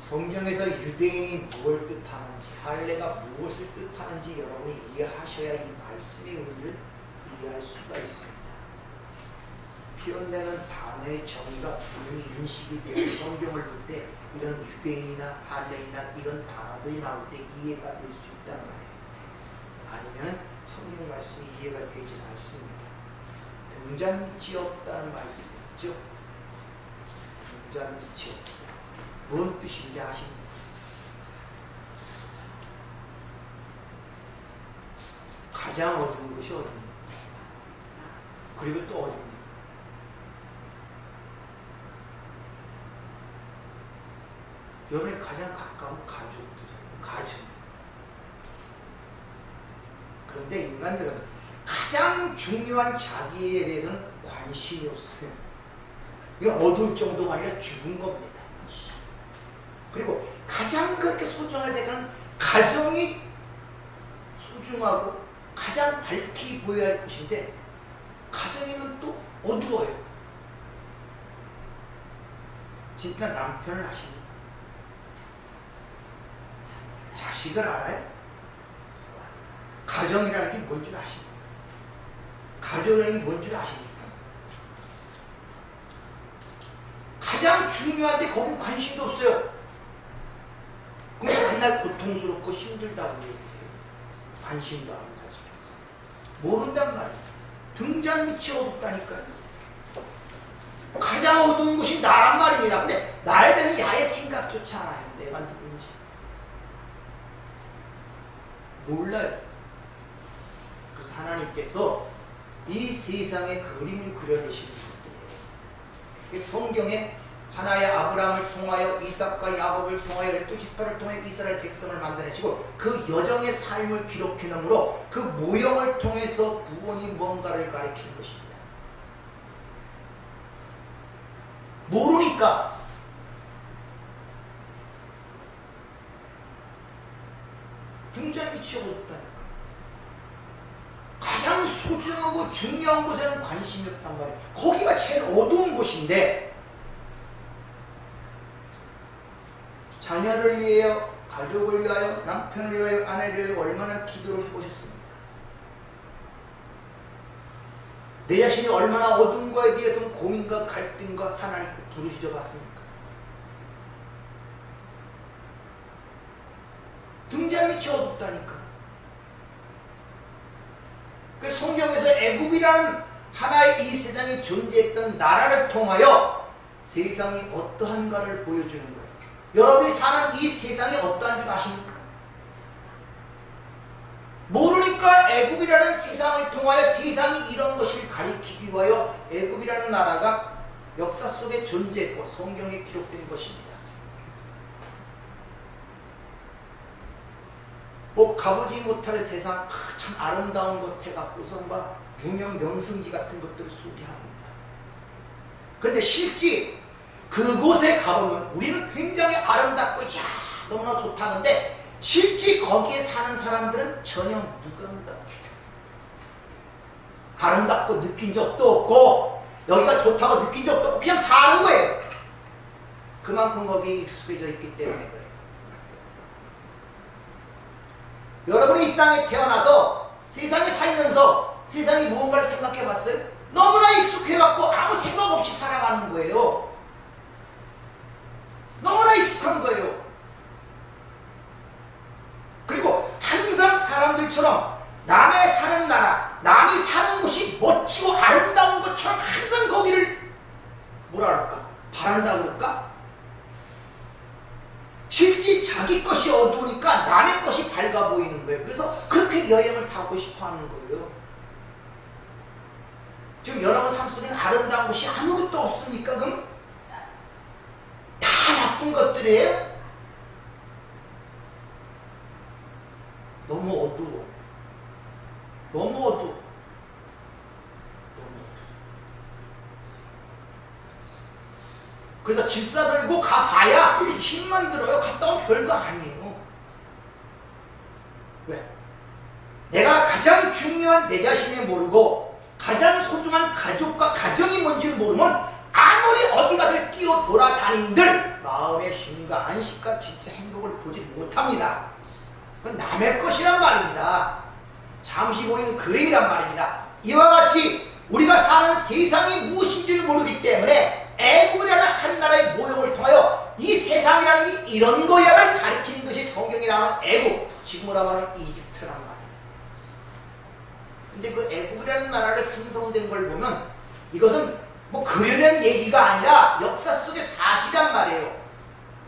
성경에서 유대인이 무엇을 뜻하는지, 할례가 무엇을 뜻하는지 여러분이 이해하셔야 이 말씀의 의미를 이해할 수가 있습니다. 표현되는 단어의 정의가 분명히 인식이 되어 성경을 볼 때 이런 유대인이나 할례이나 이런 단어들이 나올 때 이해가 될 수 있단 말이에요. 아니면 성경 말씀이 이해가 되지 않습니다. 등잔 밑이 없다는 말씀이 있죠. 등잔 밑이 없다. 뭔 뜻인지 아십니까? 가장 어두운 것이 어딥니까? 그리고 또 어딥니까? 여러분의 가장 가까운 가족들이에요. 가정. 그런데 인간들은 가장 중요한 자기에 대해서는 관심이 없어요. 이건 어두울 정도가 아니라 죽은 겁니다. 그리고 가장 그렇게 소중한 생각은 가정이 소중하고 가장 밝게 보여야 할 곳인데 가정에는 또 어두워요. 진짜 남편을 아십니까? 자식을 알아요? 가정이라는 게 뭔 줄 아십니까? 가족이라는 게 뭔 줄 아십니까? 가장 중요한데 거기 관심도 없어요. 그럼 맨날 고통스럽고 힘들다고 얘기해요. 관심도 안 가지면서. 모른단 말이에요. 등잔 밑이 어둡다니까요. 가장 어두운 곳이 나란 말입니다. 근데 나에 대한 야의 생각조차 않아요. 내가 누군지. 몰라요. 그래서 하나님께서 이 세상에 그림을 그려내시는 분들이에요. 성경에 하나의 아브라함을 통하여 이삭과 야곱을 통하여 12지파를 통해 이스라엘 백성을 만들어내시고 그 여정의 삶을 기록해 놓으므로 그 모형을 통해서 구원이 뭔가를 가리키는 것입니다. 모르니까 등잔 밑이 어둡다니까. 가장 소중하고 중요한 곳에는 관심이 없단 말이에요. 거기가 제일 어두운 곳인데 자녀를 위하여, 가족을 위하여, 남편을 위하여, 아내를 위하여 얼마나 기도를 해보셨습니까? 내 자신이 얼마나 어두운 거에 대해서 고민과 갈등과 하나님께 부르짖어 봤습니까? 등잔 밑이 어둡다니까. 그 성경에서 애굽이라는 하나의 이 세상에 존재했던 나라를 통하여 세상이 어떠한가를 보여주는 거예요. 여러분이 사는 이 세상이 어떠한 줄 아십니까? 모르니까 애굽이라는 세상을 통하여 세상이 이런 것을 가리키기 위하여 애굽이라는 나라가 역사 속에 존재했고 성경에 기록된 것입니다. 뭐 가보지 못할 세상 참 아름다운 것 해갖고서 유명 명승지 같은 것들을 소개합니다. 그런데 실제 그곳에 가보면 우리는 굉장히 아름답고 야 너무나 좋다는데 실제 거기에 사는 사람들은 전혀 무감각해요. 아름답고 느낀 적도 없고 여기가 좋다고 느낀 적도 없고 그냥 사는 거예요. 그만큼 거기에 익숙해져 있기 때문에 그래요. 여러분이 이 땅에 태어나서 세상에 살면서 세상이 무언가를 생각해 봤어요? 너무나 익숙해갖고 아무 생각 없이 살아가는 거예요. 너무나 익숙한 거예요. 그리고 항상 사람들처럼 남의 사는 나라, 남이 사는 곳이 멋지고 아름다운 것처럼 항상 거기를 뭐라 그럴까? 바란다고 그럴까? 실제 자기 것이 어두우니까 남의 것이 밝아 보이는 거예요. 그래서 그렇게 여행을 타고 싶어 하는 거예요. 지금 여러분 삶 속에는 아름다운 곳이 아무것도 없습니까? 그럼? 다 나쁜 것들이에요? 너무 어두워. 너무 어두워. 너무 어두워. 그래서 집 싸들고 가봐야 힘만 들어요. 갔다 오면 별거 아니에요. 왜? 내가 가장 중요한 내 자신을 모르고 가장 소중한 가족과 가정이 뭔지를 모르면 아무리 어디 가들 뛰어 돌아다닌들 마음의 쉼과 안식과 진짜 행복을 보지 못합니다. 그건 남의 것이란 말입니다. 잠시 보이는 그림이란 말입니다. 이와 같이 우리가 사는 세상이 무엇인지를 모르기 때문에 애국이라는 한 나라의 모형을 통하여 이 세상이라는 게 이런 거야를 가리키는 것이 성경이라는 애국, 지금으로 말하는 이집트란 말이에요. 근데 그 애국이라는 나라를 생성된 걸 보면 이것은 뭐 그려낸 얘기가 아니라 역사 속의 사실이란 말이에요.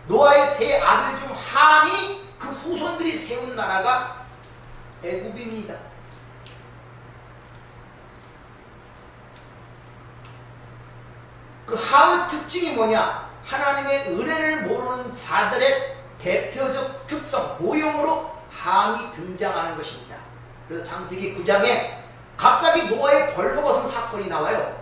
노아의 세 아들 중 함이 그 후손들이 세운 나라가 애굽입니다. 그 함의 특징이 뭐냐? 하나님의 은혜를 모르는 자들의 대표적 특성, 모형으로 함이 등장하는 것입니다. 그래서 창세기 9장에 갑자기 노아의 벌거벗은 사건이 나와요.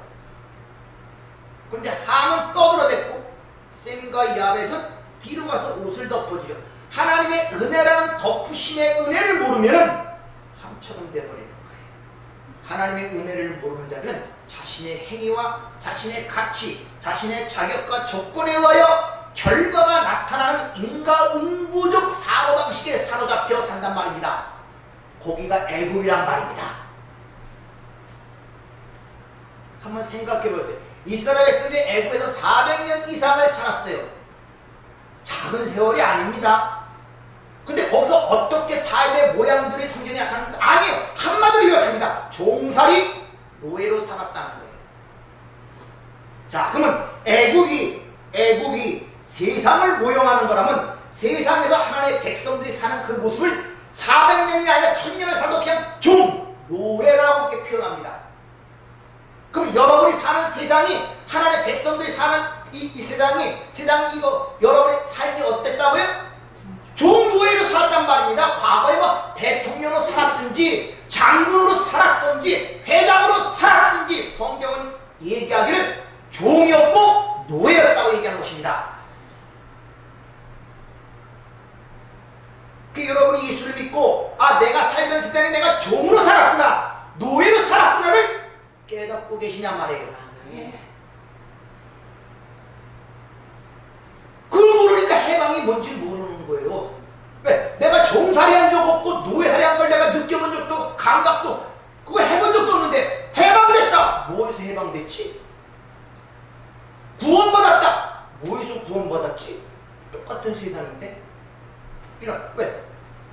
그런데 함은 떠들어댔고 셈과 야벳은 뒤로 가서 옷을 덮어주죠. 하나님의 은혜라는 덮으심의 은혜를 모르면은 함처럼 돼버리는 거예요. 하나님의 은혜를 모르는 자들은 자신의 행위와 자신의 가치, 자신의 자격과 조건에 의하여 결과가 나타나는 인과응보적 사고방식에 사로잡혀 산단 말입니다. 거기가 애굽이란 말입니다. 한번 생각해 보세요. 이스라엘 백성이 애굽에서 400년 이상을 살았어요. 작은 세월이 아닙니다. 근데 거기서 어떻게 삶의 모양들이 성경에 나타나는가? 아니에요. 한마디로 요약합니다. 종살이 노예로 살았다는 거예요. 자, 그러면 애국이 세상을 모형하는 거라면 세상에서 하나님의 백성들이 사는 그 모습을 400년이 아니라 1000년을 살도 그냥 노예라고 이렇게 표현합니다. 그럼 여러분이 사는 세상이 하나님의 백성들이 사는 이 세상이 이거 여러분의 삶이 어땠다고요? 종노예로 살았단 말입니다. 과거에 뭐 대통령으로 살았든지 장군으로 살았든지 회장으로 살았든지 성경은 얘기하기를 종이었고 노예였다고 얘기하는 것입니다. 그 여러분이 예수를 믿고 내가 살던 세상에 내가 종으로 살았구나, 노예로 살았구나를 깨닫고 계시냔 말이에요. 그걸 모르니까 해방이 뭔지 모르는 거예요. 왜? 내가 종살이 한 적 없고 노예살이 한 걸 내가 느껴본 적도 감각도 그거 해본 적도 없는데 해방됐다. 뭐에서 해방됐지? 구원받았다. 뭐에서 구원받았지? 똑같은 세상인데 왜?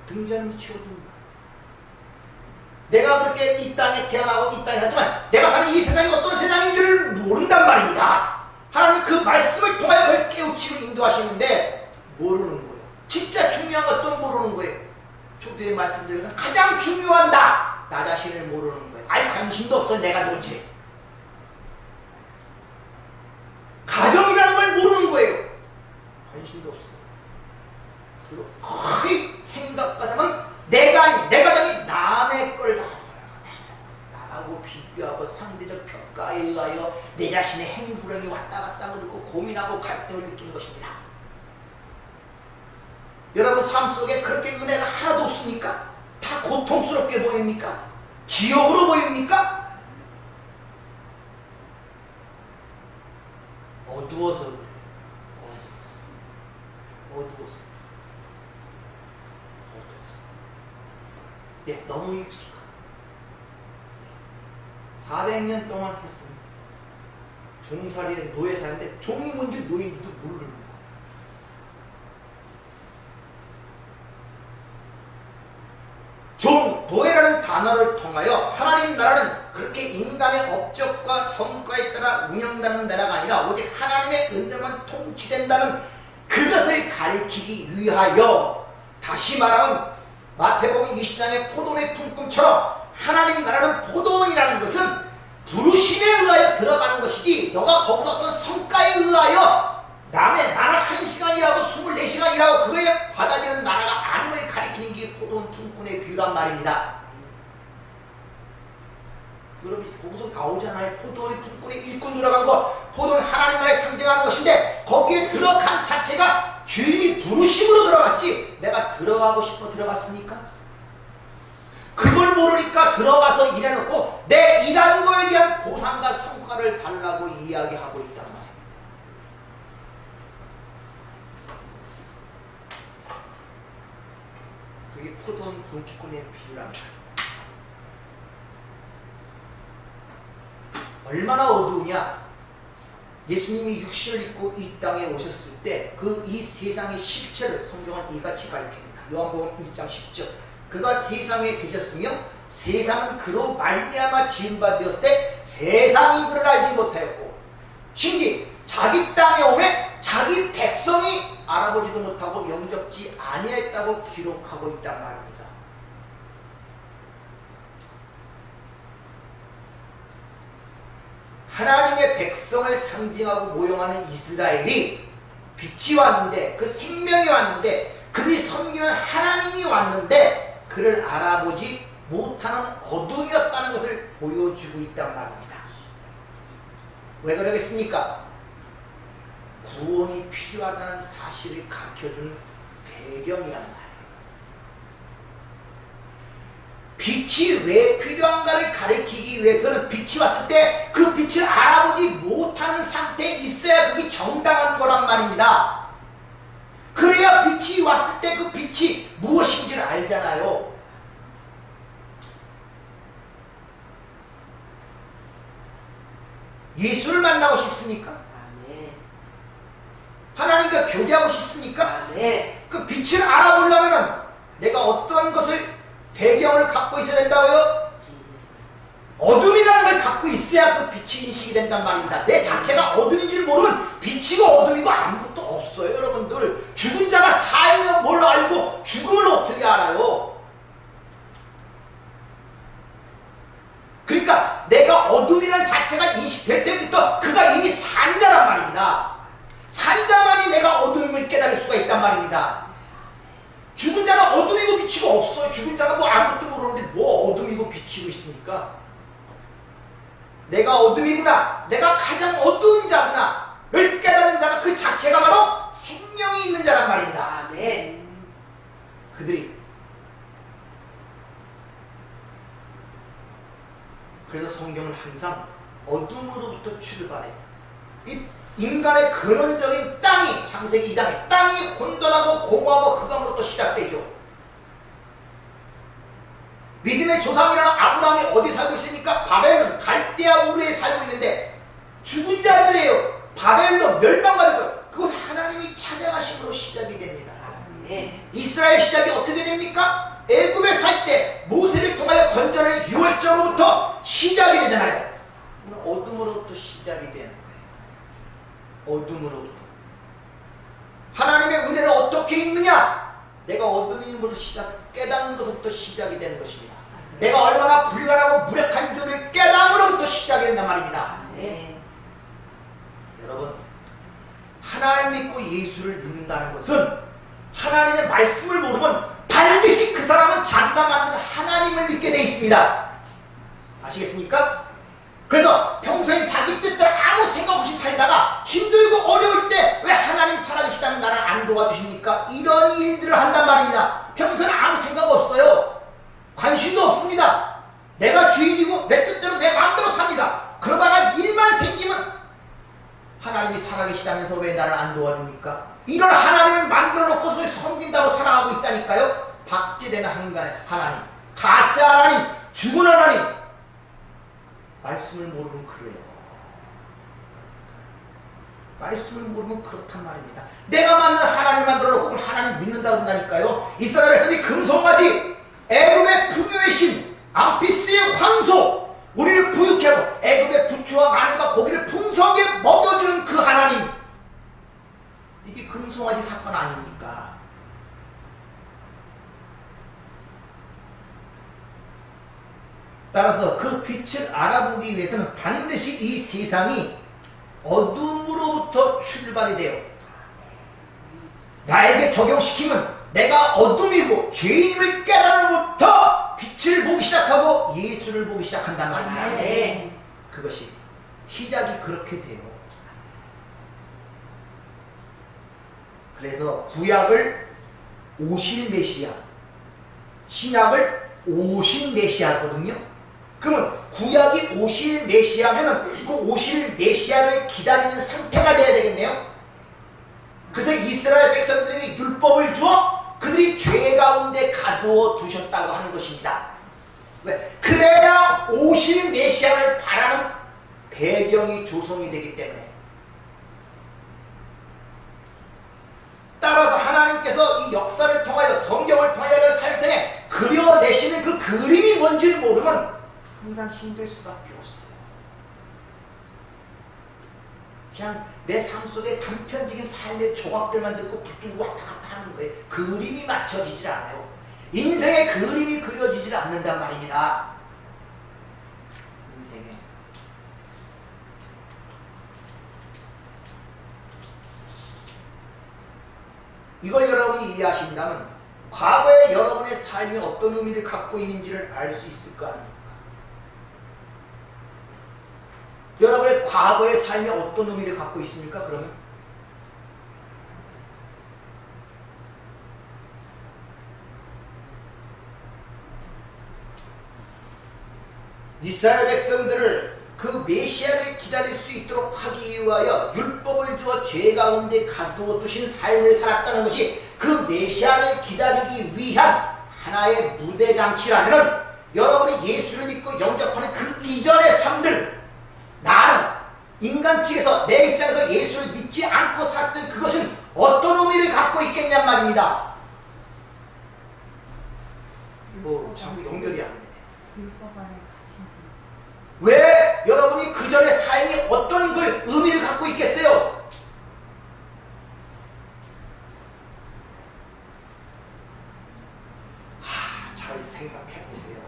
등잔을 치워둔다. 내가 그렇게 이 땅에 태어나고 이 땅에 살지만 내가 사는 이 세상이 어떤 세상인 줄 모른단 말입니다. 하나님 그 말씀을 통하여 그걸 깨우치고 인도하시는데 모르는 거예요. 진짜 중요한 것도 모르는 거예요. 초대에 말씀드린 가장 중요한 나 자신을 모르는 거예요. 아예 관심도 없어요. 내가 누군지. 가정이라는 걸 모르는 거예요. 관심도 없어요. 그리고 거의 생각과서는 내가 아닌 내 가정이 남의 걸 다 나하고 비교하고 상대적 평가에 의하여 내 자신의 행불행이 왔다 갔다 그러고 고민하고 갈등을 느끼는 것입니다. 여러분 삶 속에 그렇게 은혜가 하나도 없습니까? 다 고통스럽게 보입니까? 지옥으로 보입니까? 어두워서 그래요. 어두워서. 네, 너무 익숙한. 400년 동안 했습니다. 종살이에 노예 사는데 종이 뭔지 노예인지도 모르는 거예요. 노예라는 단어를 통하여 하나님 나라는 그렇게 인간의 업적과 성과에 따라 운영되는 나라가 아니라 오직 하나님의 은혜만 통치된다는 그것을 가리키기 위하여, 다시 말하면 마태복음 20장의 포도의 품꾼처럼 하나님 나라는 포도원이라는 것은 부르심에 의하여 들어가는 것이지 너가 거기서 어떤 성과에 의하여 나는 1시간 일하고 24시간 일하고 그거에 받아지는 나라가 아님을 가리키는 게 포도원 품꾼의 비유란 말입니다. 여러분 거기서 나오잖아요. 포도원의 품꾼의 일꾼 들어간 거, 포도원 하나님 나라에 상징하는 것인데 거기에 들어간 자체가 주인이 부르심으로 들어갔지 내가 들어가고 싶어 들어갔습니까? 그걸 모르니까 들어가서 일해놓고 내 일한 거에 대한 보상과 성과를 달라고 이야기하고 있단 말이에요. 이게 포도원 분권에 필요합니다. 얼마나 어두우냐? 예수님이 육신을 입고 이 땅에 오셨을 때 그 이 세상의 실체를 성경은 이같이 밝힙니다. 요한복음 1장 10절. 그가 세상에 계셨으며 세상은 그로 말미암아 지은 바 되었을 때 세상이 그를 알지 못하였고, 심지 자기 땅에 오매 자기 백성이 알아보지도 못하고 영접지 아니했다고 기록하고 있단 말입니다. 하나님의 백성을 상징하고 모형하는 이스라엘이 빛이 왔는데, 그 생명이 왔는데, 그들이 섬기는 하나님이 왔는데 그를 알아보지 못하는 어둠이었다는 것을 보여주고 있단 말입니다. 왜 그러겠습니까? 구원이 필요하다는 사실을 가르쳐준 배경이란 말이에요. 빛이 왜 필요한가를 가리키기 위해서는 빛이 왔을 때 그 빛을 알아보지 못하는 상태에 있어야 그게 정당한 거란 말입니다. 그래야 빛이 왔을 때 그 빛이 무엇인지를 알잖아요. 예수를 만나고 싶습니까? 하나님과 교제하고 싶습니까? 그 빛을 알아보려면 내가 어떤 것을 배경을 갖고 있어야 된다고요? 어둠이라는 걸 갖고 있어야 그 빛이 인식이 된단 말입니다. 내 자체가 어둠인 줄 모르면 빛이고 어둠이고 아무것도 없어요. 여러분들, 죽은 자가 살면 뭘 알고 죽음을 어떻게 알아요? 그러니까 내가 어둠이라는 자체가 인식될 때부터 그가 이미 산 자란 말입니다. 산 자만이 내가 어둠을 깨달을 수가 있단 말입니다. 죽은 자가 어둠이고 빛이고 없어요. 죽은 자가 뭐 아무것도 모르는데 뭐 어둠이고 빛이고 있습니까? 내가 어둠이구나, 내가 가장 어두운 자구나 를 깨닫는 자가 그 자체가 바로 생명이 있는 자란 말입니다. 그들이 그래서 성경은 항상 어둠으로부터 출발해요. 이 인간의 근원적인 땅이, 창세기 2장에 땅이 혼돈하고 공허하고 흑암으로부터 시작되죠. 믿음의 조상이라는 아브라함이 어디 살고 있습니까? 바벨론, 갈대아 우르에 살고 있는데 죽은 자들이에요. 바벨론 멸망받은 것, 그것 하나님이 찾아가심으로 시작이 됩니다. 이스라엘 시작이 어떻게 됩니까? 애굽에 살 때 모세를 통하여 건져낸 6월절로부터 시작이 되잖아요. 어둠으로부터 시작이 되는 거예요. 어둠으로부터. 하나님의 은혜를 어떻게 읽느냐? 내가 어둠인 것부터 깨닫는 것부터 시작이 되는 것입니다. 내가 얼마나 불가하고 무력한 줄을 깨닫음으로부터 시작이 된단 말입니다. 여러분, 하나님 믿고 예수를 믿는다는 것은 하나님의 말씀을 모르면 반드시 그 사람은 자기가 만든 하나님을 믿게 돼 있습니다. 아시겠습니까? 그래서 평소에 자기 뜻대로 아무 생각 없이 살다가 힘들고 어려울 때 왜 하나님 살아계시다면 나를 안 도와주십니까? 이런 일들을 한단 말입니다. 평소에는 아무 생각 없어요. 관심도 없습니다. 내가 주인이고 내 뜻대로 내 마음대로 삽니다. 그러다가 일만 생기면 하나님이 살아계시다면서 왜 나를 안 도와줍니까? 이런 하나님을 만들어 놓고서 섬긴다고 살아가고 있다니까요. 박제되는 하나님, 가짜 하나님, 죽은 하나님. 말씀을 모르면 그래요. 말씀을 모르면 그렇단 말입니다. 내가 만든 하나님을 만들어 놓고 그걸 하나님 믿는다고 한다니까요. 이스라엘 백성이 금송아지, 애굽의 풍요의 신, 암피스의 황소, 우리를 부유케 하고 애굽의 부추와 마늘과 고기를 풍성하게 먹여주는 그 하나님, 이게 금송아지 사건 아닙니까? 따라서 그 빛을 알아보기 위해서는 반드시 이 세상이 어둠으로부터 출발이 돼요. 나에게 적용시키면 내가 어둠이고 죄인임을 깨달음부터 빛을 보기 시작하고 예수를 보기 시작한단 말이야. 그것이 시작이 그렇게 돼요. 그래서 구약을 오실 메시아, 신약을 오신 메시아거든요. 그러면 구약이 오실 메시아면은 그 오실 메시아를 기다리는 상태가 돼야 되겠네요. 그래서 이스라엘 백성들에게 율법을 주어 그들이 죄 가운데 가득 가두어 두셨다고 하는 것입니다. 왜? 그래야 오실 메시아를 바라는 배경이 조성이 되기 때문에. 따라서 하나님께서 이 역사를 통하여 성경을 통하여 살 때 그려내시는 그 그림이 뭔지를 모르면 항상 힘들 수밖에 없어요. 그냥 내 삶 속에 단편적인 삶의 조각들만 듣고 붙들고 왔다 갔다 하는 거예요. 그림이 맞춰지질 않아요. 인생의 그림이 그려지질 않는단 말입니다. 인생에. 이걸 여러분이 이해하신다면 과거의 여러분의 삶이 어떤 의미를 갖고 있는지를 알 수 있을 거 아닙니까? 여러분의 과거의 삶이 어떤 의미를 갖고 있습니까? 그러면 이스라엘 백성들을 그 메시아를 기다릴 수 있도록 하기 위하여 율법을 주어 죄 가운데 가두어 두신 삶을 살았다는 것이 그 메시아를 기다리기 위한 하나의 무대장치라면 여러분이 예수를 믿고 영접하는 그 이전의 삶들, 나는 인간 측에서 내 입장에서 예수를 믿지 않고 살았던 그것은 어떤 의미를 갖고 있겠냔 말입니다. 자꾸 연결이 안 되네. 왜 여러분이 그 전의 삶이 어떤 걸 의미를 갖고 있겠어요? 잘 생각해 보세요.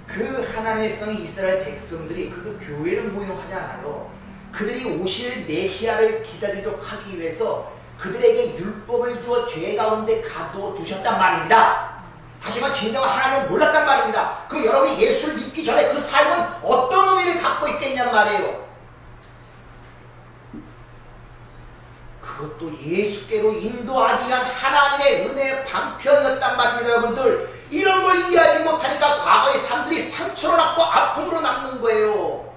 그 하나님의 백성이 이스라엘 백성들이 그 교회를 모용하지 않아요. 그들이 오실 메시아를 기다리도록 하기 위해서 그들에게 율법을 주어 죄 가운데 가두어 두셨단 말입니다. 다시 말해 진정한 하나님을 몰랐단 말입니다. 그럼 여러분이 예수를 믿기 전에 그 삶은 어떤 의미를 갖고 있겠냔 말이에요. 그것도 예수께로 인도하기 위한 하나님의 은혜의 방편이었단 말입니다. 여러분들 이런 걸 이해하지 못하니까 과거의 삶들이 상처로 남고 아픔으로 남는 거예요.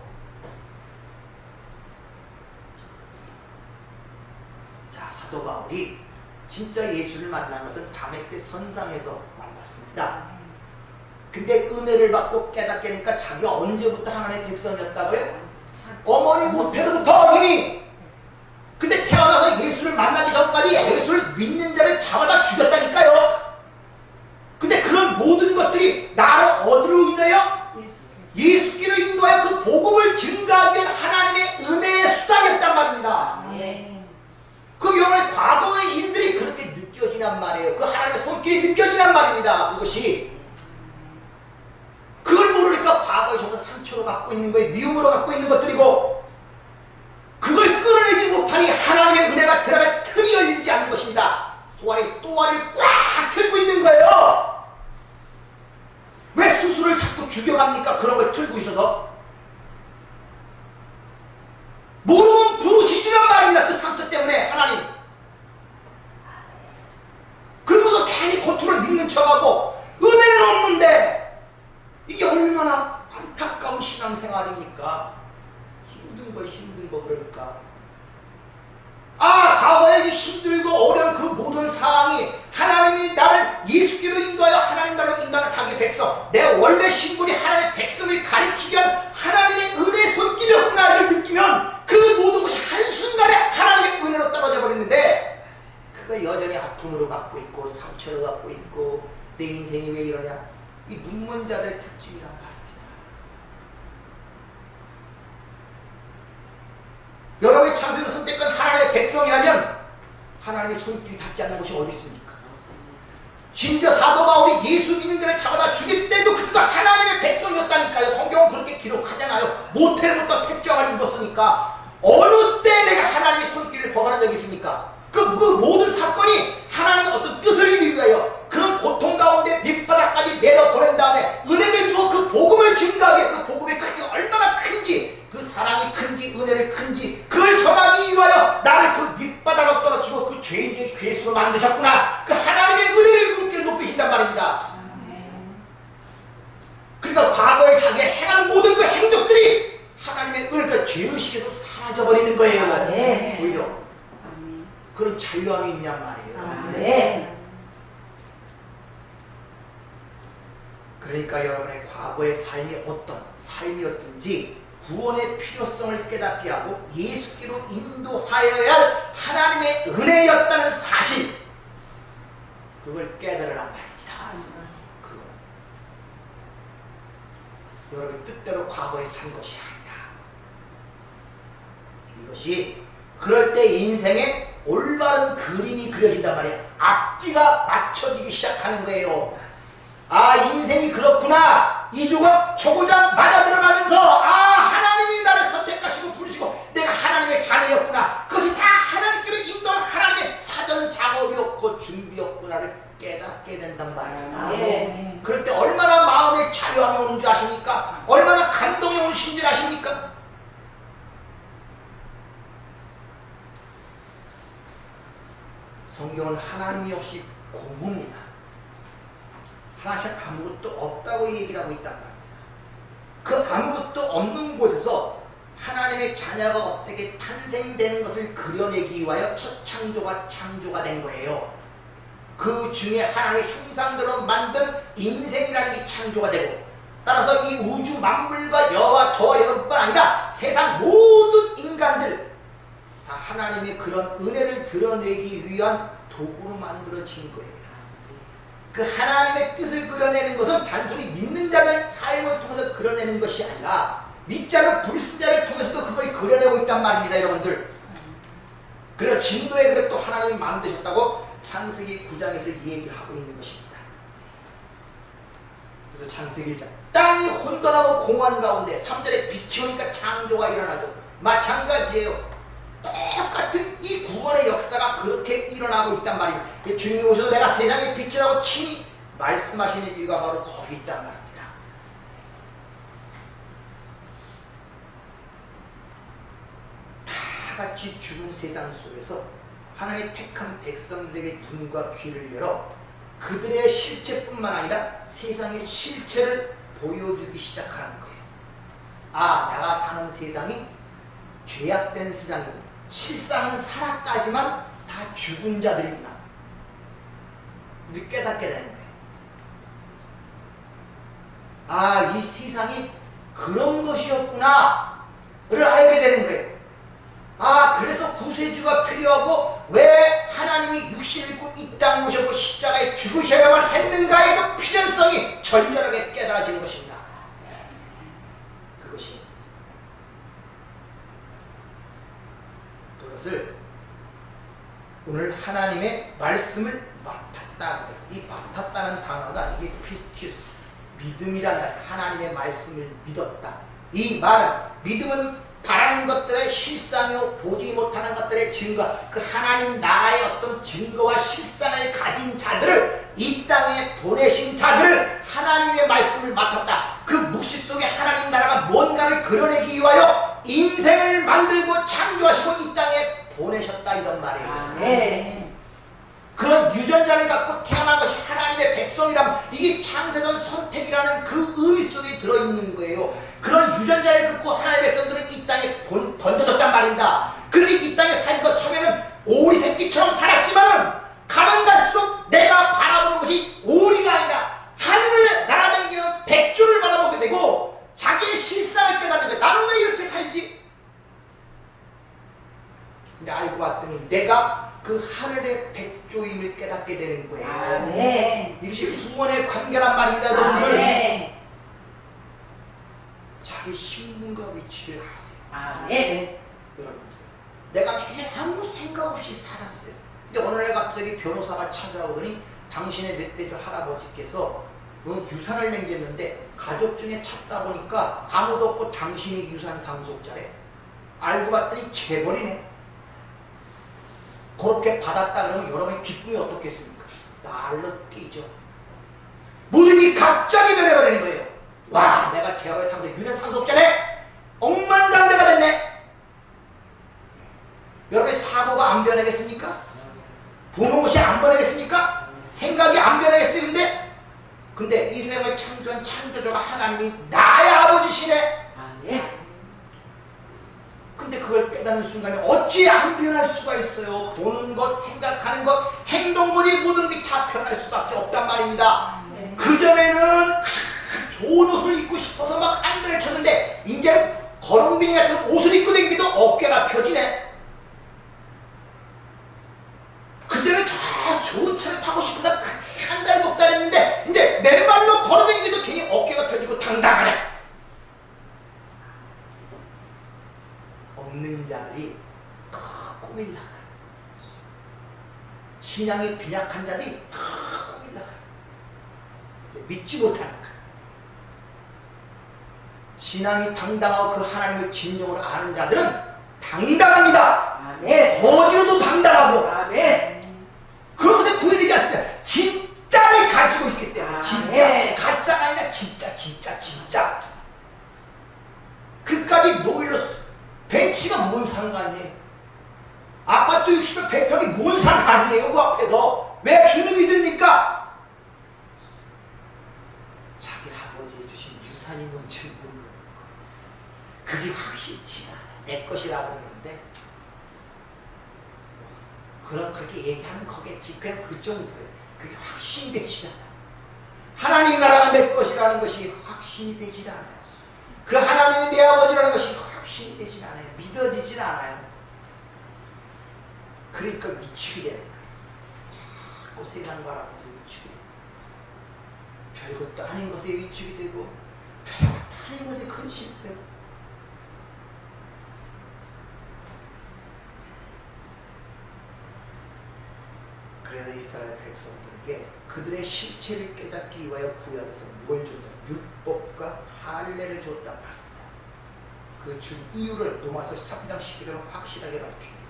자, 사도 바울이 진짜 예수를 만난 것은 다메섹 선상에서 만났습니다. 근데 은혜를 받고 깨닫게 되니까 자기가 언제부터 하나님의 백성이었다고요? 어머니 모태로부터 이미. 근데 태어나서 예수를 만나기 전까지 예수를 믿는 자를 잡아다 죽였다니까요. 근데 그런 모든 것들이 나를 어디로 인하여? 예수께로 인도하여 그 복음을 증가하기 위한 하나님의 은혜의 수단이었단 말입니다. 그 여러분의 과거의 일들이 그렇게 느껴지란 말이에요. 그 하나님의 손길이 느껴지란 말입니다. 그것이 그걸 모르니까 과거에 저는 상처로 갖고 있는 거예요. 미움으로 갖고 있는 것들이고 그걸 끌어내지 못하니 하나님의 은혜가 들어갈 틈이 열리지 않는 것입니다. 소알이 또알을 꽉 틀고 있는 거예요. 왜 스스로를 자꾸 죽여갑니까? 그런 걸 틀고 있어서 모르면 부르짖으란 말입니다. 그 상처 때문에 하나님. 그러고서 괜히 고통을 믿는 척하고 은혜는 없는데 이게 얼마나 안타까운 신앙생활입니까? 힘든 거 그러니까 과거에 힘들고 어려운 그 모든 상황이 하나님이 나를 예수께로 인도하여 하나님 나라로 인도하는 자기 백성, 내 원래 신분이 하나님의 백성을 가리키기 위한 하나님의 은혜의 손길이었구나를 느끼면 그 모든 것이 한순간에 하나님의 은혜로 떨어져 버리는데 그가 여전히 아픔으로 갖고 있고 상처를 갖고 있고 내 인생이 왜 이러냐, 이 눈먼 자들의 특징이란 말입니다. 여러분의 창세에서 선택한 하나님의 백성이라면 하나님의 손길이 닿지 않는 곳이 어디 있습니까? 심지어 사도 바울이 예수 믿는 자를 잡아다 죽일 때도 그때도 하나님의 백성이었다니까요. 성경은 그렇게 기록하잖아요. 모태로부터 택정을 입었으니까 어느 때 내가 하나님의 손길을 벗어난 적이 있습니까? 그 모든 사건이 하나님의 어떤 뜻을 이루기 위하여 그런 고통 가운데 밑바닥까지 내려보낸 다음에 은혜를 주어 그 복음을 증가하게, 그 복음의 크기가 얼마나 큰지, 그 사랑이 큰지 은혜를 큰지 그걸 전하기 위하여 나를 그 밑바닥으로 떨어뜨리고 그 죄인의 괴수로 만드셨구나. 그 하나님의 은혜를 그렇게 높이신단 말입니다. 그러니까 과거에 자기가 행한 모든 그 행적들이 하나님의 은혜가 죄의식에서 사라져버리는 거예요. 오히려 그런 자유함이 있냔 말이에요. 그러니까 여러분의 과거의 삶이 어떤 삶이었든지 구원의 필요성을 깨닫게 하고 예수께로 인도하여야 할 하나님의 은혜였다는 사실, 그걸 깨달으란 말입니다. 그거 여러분 뜻대로 과거에 산 것이 아니라, 이것이 그럴 때 인생에 올바른 그림이 그려진단 말이에요. 앞뒤가 맞춰지기 시작하는 거예요. 아, 인생이 그렇구나. 이 조각 저고작 맞아 들어가면서, 아, 하나님이 나를 선택하시고 부르시고 내가 하나님의 자녀였구나. 그것이 다 하나님께로 인도한 하나님의 사전 작업이었고 준비였구나를 깨닫게 된단 말이에요. 네. 그럴 때 얼마나 마음에 자유함이 오는 줄 아십니까? 얼마나 감동이 오는 줄 아십니까? 성경은 하나님이 없이 고문입니다. 하나님 아무것도 없다고 얘기를 하고 있단 말입니다. 그 아무것도 없는 곳에서 하나님의 자녀가 어떻게 탄생되는 것을 그려내기 위하여 첫 창조가 창조가 된 거예요. 그 중에 하나님의 형상대로 만든 인생이라는 게 창조가 되고, 따라서 이 우주 만물과 여와 저와 여러분뿐 아니라 세상 모든 인간들 다 하나님의 그런 은혜를 드러내기 위한 도구로 만들어진 거예요. 그 하나님의 뜻을 그려내는 것은 단순히 믿는 자의 삶을 통해서 그려내는 것이 아니라 믿지 않는 불신자를 통해서도 그걸 그려내고 있단 말입니다, 여러분들. 그래서 진노의 그릇 또 하나님이 만드셨다고 창세기 9장에서 얘기를 하고 있는 것입니다. 그래서 창세기 1장 땅이 혼돈하고 공허한 가운데 3절에 빛이 오니까 창조가 일어나죠. 마찬가지예요. 똑같은 이 구원의 역사가 그렇게 일어나고 있단 말입니다. 주님이 오셔서 내가 세상의 빛이라고 친히 말씀하시는 이유가 바로 거기 있단 말입니다. 다 같이 죽은 세상 속에서 하나님의 택한 백성들에게 눈과 귀를 열어 그들의 실체뿐만 아니라 세상의 실체를 보여주기 시작하는 거예요. 아, 내가 사는 세상이 죄악된 세상이고 실상은 살아까지만 다 죽은 자들이구나. 우리 깨닫게 되는 거예요. 아, 이 세상이 그런 것이었구나 를 알게 되는 거예요. 아, 그래서 구세주가 필요하고 왜 하나님이 육신을 입고 이 땅에 오셨고 십자가에 죽으셔야만 했는가의 그 필연성이 절절하게 깨달아지는 것입니다. 그것이 그것을 오늘 하나님의 말씀을 맡았다. 이 맡았다는 단어가 이게 피스티스, 믿음이란 단어, 하나님의 말씀을 믿었다. 이 말은 믿음은 바라는 것들의 실상이요 보지 못하는 것들의 증거, 그 하나님 나라의 어떤 증거와 실상을 가진 자들을 이 땅에 보내신 자들을 하나님의 말씀을 맡았다. 그 묵시 속에 하나님 나라가 뭔가를 그려내기 위하여 인생을 만들고 창조하시고 이 땅에 보내셨다, 이런 말이에요. 아, 네. 그런 유전자를 갖고 태어난 것이 하나님의 백성이라면 이게 창세전 선택이라는 그 의미 속에 들어있는 거예요. 그런 유전자를 갖고 하나님의 백성들은 이 땅에 던져졌단 말입니다. 그들이 이 땅에 살면서 처음에는 오리 새끼처럼 살았지만은 가면 갈수록 내가 바라보는 것이 오리가 아니라 하늘을 날아다니는 백조를 바라보게 되고 자기의 실상을 깨닫는 거예요. 나는 왜 이렇게 살지? 근데 알고 봤더니 내가 그 하늘의 백조임을 깨닫게 되는 거예요. 아, 네. 이것이 구원의 관계란 말입니다, 여러분들. 아, 네. 자기 신분과 위치를 아세요. 아, 네. 여러분들, 내가 맨날 아무 생각 없이 살았어요. 근데 어느 날 갑자기 변호사가 찾아오더니 당신의 멧돼지 할아버지께서 유산을 남겼는데 가족 중에 찾다 보니까 아무도 없고 당신이 유산 상속자래. 알고 봤더니 재벌이네. 그렇게 받았다 그러면 여러분의 기쁨이 어떻겠습니까? 날로 뛰죠. 모든 게 갑자기 변해버리는 거예요. 와, 내가 재벌 상속, 유년 상속자네? 억만장자가 됐네? 여러분의 사고가 안 변하겠습니까? 보는 것이 안 변하겠습니까? 생각이 안 변하겠어요? 근데 이 세상을 창조한 창조주가 하나님이 나의 아버지시네? 아, 네. 근데 그걸 깨닫는 순간에 어찌 안 변할 수가 있어요? 보는 것, 생각하는 것, 행동들이 모든 게 다 변할 수밖에 없단 말입니다. 네. 그전에는 신앙이 빈약한 자들이 다 올라가요. 믿지 못하니까. 신앙이 당당하고 그 하나님을 진정으로 아는 자들은 당당합니다. 아멘. 거지로도 당당하고 아멘. 그것에 구애되지 않습니다. 진짜를 가지고 있기 때문에. 아, 진짜. 네. 가짜가 아니라 진짜. 그까지 노일로 벤치가 뭔 상관이에요? 아파트 60에 100평이 뭔 상관이에요? 그 앞에서 왜 주는 믿습니까? 자기 아버지에 주신 유산이 뭔지 모르고 그게 확실치 않아. 내 것이라고 그러는데 그렇게 얘기하는 거겠지. 그냥 그 정도예요. 그게 확신이 되지 않아. 하나님 나라가 내 것이라는 것이 확신이 되지 않아요. 그 하나님이 내 아버지라는 것이 확신이 되지 않아요. 믿어지질 않아요. 그러니까 위축이 되는 거예요. 자꾸 세상 바라보면서 위축이 돼요. 별것도 아닌 것에 위축이 되고 별것도 아닌 것에 근심이 되고. 그래서 이스라엘 백성들에게 그들의 실체를 깨닫기 위하여 구약에서 뭘 줬다? 율법과 할례를 줬단 말입니다. 그 준 이유를 로마서 3장 12절로 확실하게 밝힙니다.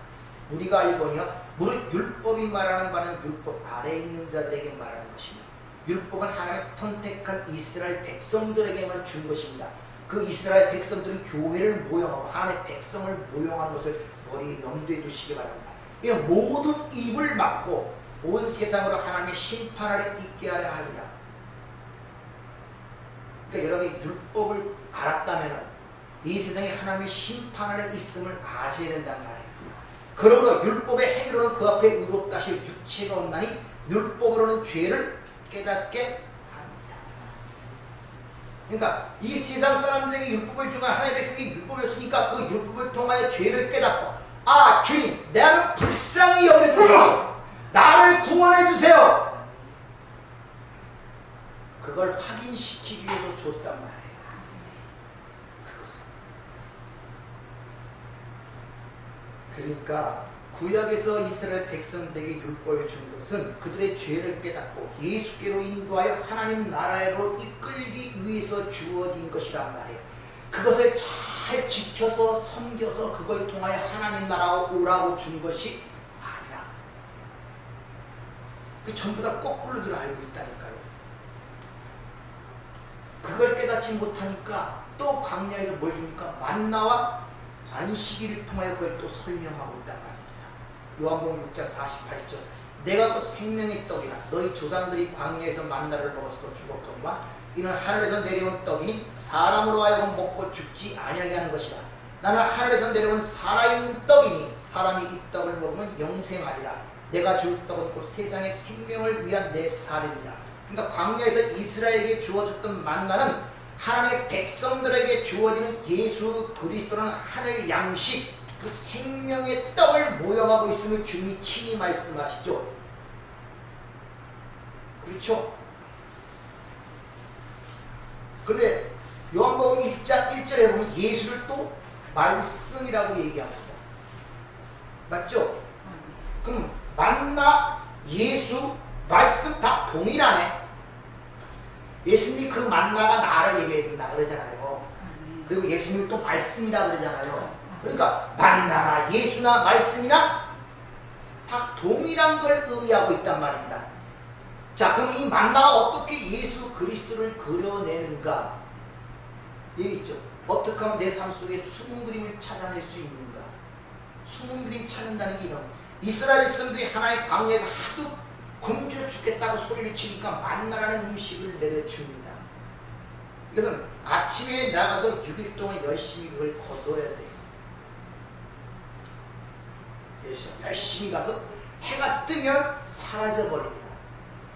우리가 알거니와 무릇 율법이 말하는 바는 율법 아래에 있는 자들에게 말하는 것입니다. 율법은 하나님의 선택한 이스라엘 백성들에게만 준 것입니다. 그 이스라엘 백성들은 교회를 모형하고 하나님의 백성을 모형하는 것을 머리에 염두에 두시기 바랍니다. 이는 모든 입을 막고 온 세상으로 하나님의 심판 아래 있게 하려 하리라. 그러니까 여러분이 율법을 알았다면 이 세상에 하나님의 심판 아래 있음을 아셔야 된단 말이에요. 그러므로 율법의 행위로는 그 앞에 의롭다 하실 육체가 없나니 율법으로는 죄를 깨닫게 합니다. 그러니까 이 세상 사람들에게 율법을 주고 하나님의 백성이 율법이었으니까 그 율법을 통하여 죄를 깨닫고 아 주님 나는 불쌍히 여겨주세요. 나를 구원해 주세요. 그걸 확인시키기 위해서 줬단 말이에요. 그러니까 구약에서 이스라엘 백성들에게 율법을 준 것은 그들의 죄를 깨닫고 예수께로 인도하여 하나님 나라로 이끌기 위해서 주어진 것이란 말이에요. 그것을 잘 지켜서 섬겨서 그걸 통하여 하나님 나라로 오라고 준 것이 아니라 그 전부 다 거꾸로들 알고 있다니까요. 그걸 깨닫지 못하니까 또 광야에서 뭘 줍니까? 만나와 안식일을 통하여 그걸 또 설명하고 있단 말입니다. 요한복음 6장 48절 내가 곧 생명의 떡이라 너희 조상들이 광야에서 만나를 먹어서 죽었거니와 이는 하늘에서 내려온 떡이니 사람으로 하여금 먹고 죽지 아니하게 하는 것이라. 나는 하늘에서 내려온 살아있는 떡이니 사람이 이 떡을 먹으면 영생하리라. 내가 줄 떡은 곧 세상의 생명을 위한 내 살이니라. 그러니까 광야에서 이스라엘에게 주어졌던 만나는 하나님의 백성들에게 주어지는 예수 그리스도는 하늘 양식 그 생명의 떡을 모형하고 있음을 주님이 친히 말씀하시죠. 그렇죠? 그런데 요한복음 1장 1절에 보면 예수를 또 말씀이라고 얘기합니다. 맞죠? 그럼 만나, 예수, 말씀 다 동일하네. 예수님이 그 만나가 나를 얘기해준다 그러잖아요. 그리고 예수님이 또 말씀이라 그러잖아요. 그러니까 만나나 예수나 말씀이나 다 동일한 걸 의미하고 있단 말입니다. 자, 그럼 이 만나가 어떻게 예수 그리스도를 그려내는가? 여기 있죠. 어떻게 하면 내 삶 속에 숨은 그림을 찾아낼 수 있는가? 숨은 그림 찾는다는 게 이런 이스라엘 백성들이 하나의 광야에서 하도 굶주려 죽겠다고 소리를 치니까 만나라는 음식을 내려줍니다. 이것은 아침에 나가서 6일 동안 열심히 그걸 거둬야 돼요. 열심히 가서 해가 뜨면 사라져버립니다.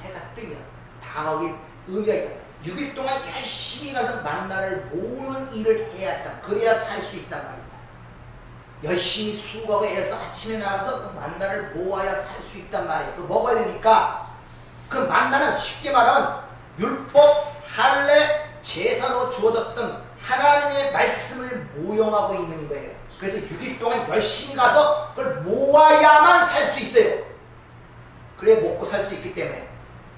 해가 뜨면 다 거기 의미가 있다. 6일 동안 열심히 가서 만나를 모으는 일을 해야 한다. 그래야 살 수 있단 말입니다. 열심히 수고하고 애서 아침에 나가서 그 만나를 모아야 살 수 있단 말이에요. 그 먹어야 되니까 그 만나는 쉽게 말하면 율법, 할례, 제사로 주어졌던 하나님의 말씀을 모형하고 있는 거예요. 그래서 6일 동안 열심히 가서 그걸 모아야만 살 수 있어요. 그래야 먹고 살 수 있기 때문에.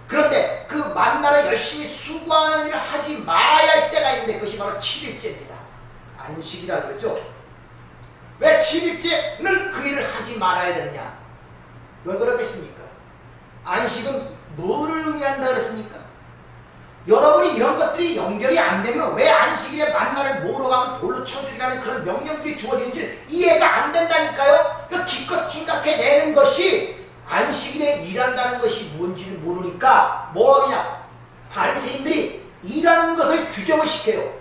그런데 그 만나를 열심히 수고하는 일을 하지 말아야 할 때가 있는데 그것이 바로 7일째입니다. 안식이라 그러죠. 왜 7일째는 그 일을 하지 말아야 되느냐? 왜 그러겠습니까? 안식은 뭐를 의미한다 그랬습니까? 여러분이 이런 것들이 연결이 안 되면 왜 안식일에 만나를 모으러 가면 돌로 쳐주기라는 그런 명령들이 주어지는지 이해가 안 된다니까요. 그 기껏 생각해내는 것이 안식일에 일한다는 것이 뭔지를 모르니까 뭐 하냐? 바리새인들이 일하는 것을 규정을 시켜요.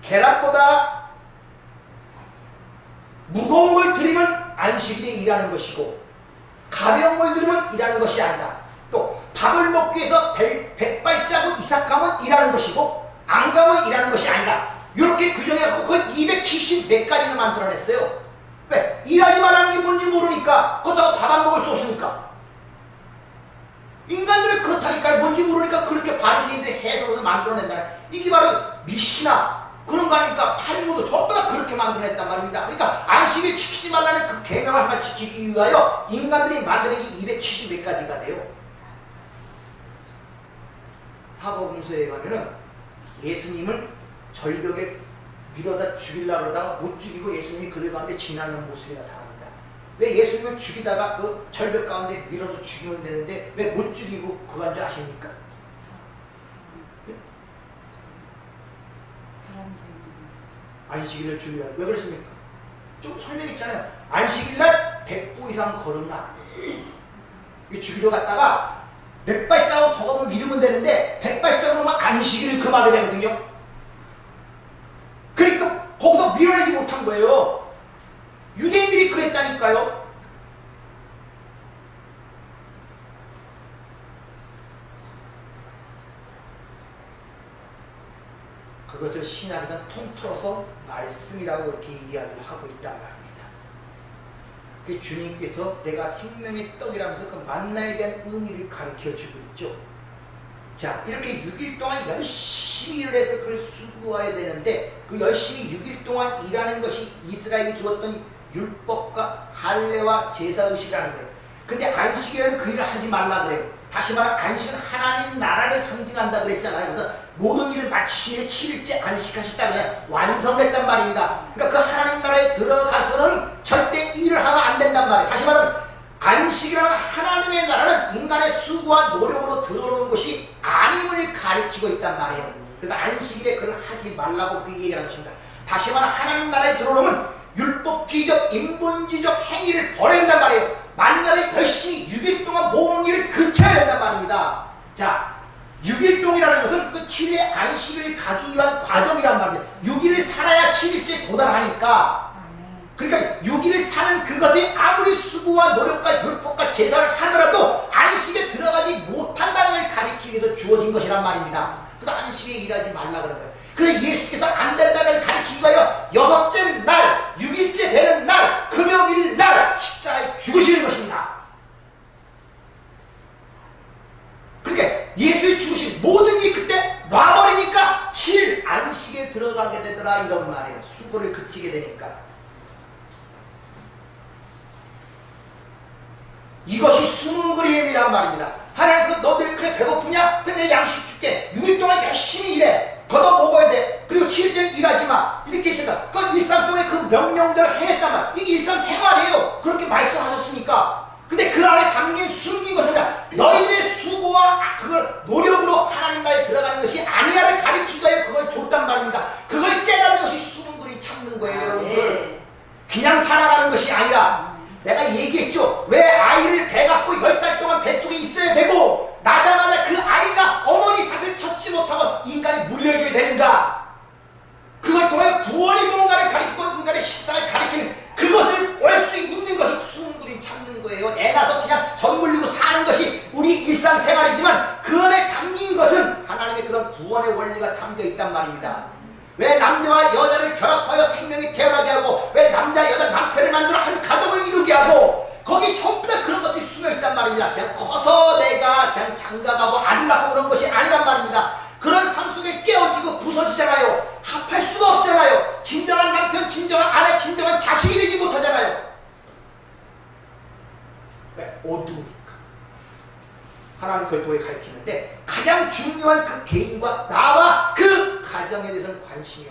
계란보다 무거운 걸 들이면 안식일에 일하는 것이고 가벼운 걸 들이면 일하는 것이 아니다. 또 밥을 먹기 위해서 백발자국 이상 가면 일하는 것이고 안 가면 일하는 것이 아니다. 이렇게 규정해갖고 그걸 270몇 가지나 만들어냈어요. 왜? 일하지 말라는 게 뭔지 모르니까 거기다가 밥 안 먹을 수 없으니까. 인간들은 그렇다니까 뭔지 모르니까 그렇게 바리새인들이 해석을 만들어낸다. 이게 바로 미시나 그런 거 아닙니까? 탈무드 전부 다 그렇게 만들어냈단 말입니다. 그러니까 안식일 지키지 말라는 그 계명을 하나 지키기 위하여 인간들이 만드는 게 270몇 가지가 돼요. 사복음서에 가면은 예수님을 절벽에 밀어다 죽이려고 그러다가 못 죽이고 예수님이 그들 가운데 지나는 모습이 나타납니다. 왜 예수님을 죽이다가 그 절벽 가운데 밀어서 죽이면 되는데 왜 못 죽이고 그거 한 줄 아십니까? 안식일을 죽이려 왜 그랬습니까? 좀 설명했잖아요. 안식일날 100보 이상 걸으면 안 돼요. 죽이러 갔다가 100발자국 더 가면 이르면 되는데 100발자국으로만 안식일을 금하게 되거든요. 그러니까 거기서 밀어내지 못한 거예요. 유대인들이 그랬다니까요. 그것을 신학에서는 통틀어서 말씀이라고 이렇게 이야기를 하고 있단 말입니다. 그 주님께서 내가 생명의 떡이라면서 그 만나에 대한 의미를 가르쳐주고 있죠. 자, 이렇게 6일 동안 열심히 일을 해서 그걸 수고해야 되는데 그 열심히 6일 동안 일하는 것이 이스라엘이 주었던 율법과 할례와 제사의식이라는 거예요. 근데 안식일에는 그 일을 하지 말라 그래요. 다시 말해 안식은 하나님 나라를 상징한다 그랬잖아요. 그래서 모든 일을 마치시에 7일째 안식하셨다 그냥 완성을 했단 말입니다. 그러니까 그 하나님 나라에 들어가서는 절대 일을 하면 안 된단 말이에요. 다시 말하면 안식이라는 하나님의 나라는 인간의 수고와 노력으로 들어오는 것이 아님을 가리키고 있단 말이에요. 그래서 안식일에 그걸 하지 말라고 그 얘기하는 것입니다. 다시 말하면 하나님 나라에 들어오면 율법주의적 인본주의적 행위를 버려야 한단 말이에요. 만나를 열심히 6일 동안 모으는 일을 그쳐야 된단 말입니다. 자, 6일 동이라는 것은 그 7일의 안식을 가기 위한 과정이란 말입니다. 6일을 살아야 7일째 도달하니까. 그러니까 6일을 사는 그것이 아무리 수고와 노력과 율법과 제사를 하더라도 안식에 들어가지 못한다는 걸 가리키기 위해서 주어진 것이란 말입니다. 그래서 안식에 일하지 말라 그런 거예요. 그래서 예수께서 안 된다는 걸 가리키기 위하여 6째 날, 6일째 되는 날, 금요일 날 십자가에 죽으시는 것입니다. 그러니까 예수의 죽으신 모든 게 그때 놔버리니까 7일 안식에 들어가게 되더라 이런 말이에요. 수고를 그치게 되니까. 이것이 숨은 그림이란 말입니다. 하나님께서 너들 그래 배고프냐? 그래 내 양식 줄게. 6일 동안 열심히 일해. 걷어 먹어야 돼. 그리고 7일째 일하지 마. 이렇게 했다. 그 일상 속에 그 명령대로 행했단 말. 이게 일상생활이에요. 그렇게 말씀하셨으니까. 근데 그 안에 담긴 숨긴 것은 너희들의 수고와 그걸 노력으로 하나님 나라에 들어가는 것이 아니야를 가리키기 위해 그걸 줬단 말입니다. 그걸 깨닫는 것이 숨은 그림 참는 거예요. 여러분들. 그냥 살아가는 것이 아니라 내가 얘기했죠. 왜 아이를 배 갖고 10달 동안 뱃속에 있어야 되고 나자마자 그 아이가 어머니 삿을 쳤지 못하고 인간이 물려줘야 되는가. 그걸 통해 구원이 뭔가를 가리키고 인간의 실상을 가리키는 그것을 올 수 있는 것이 숨은 그림 참는 거예요. 애 낳아서 그냥 젖 물리고 사는 것이 우리 일상생활이지만 그 안에 담긴 것은 하나님의 그런 구원의 원리가 담겨 있단 말입니다. 왜 남자와 여자를 결합하여 생명이 태어나게 하고 왜 남자 여자 남편을 만들어 한 가정을 이루게 하고 거기 전부 다 그런 것들이 숨어있단 말입니다. 그냥 커서 내가 그냥 장가가고 아들 낳고 그런 것이 아니란 말입니다. 그런 삶 속에 깨어지고 부서지잖아요. 합할 수가 없잖아요. 진정한 남편, 진정한 아내, 진정한 자식이 되지 못하잖아요. 왜? 어두우니까. 하나님 별도에 가르치는데 가장 중요한 그 개인과 나와 그 가정에 대해서는 관심이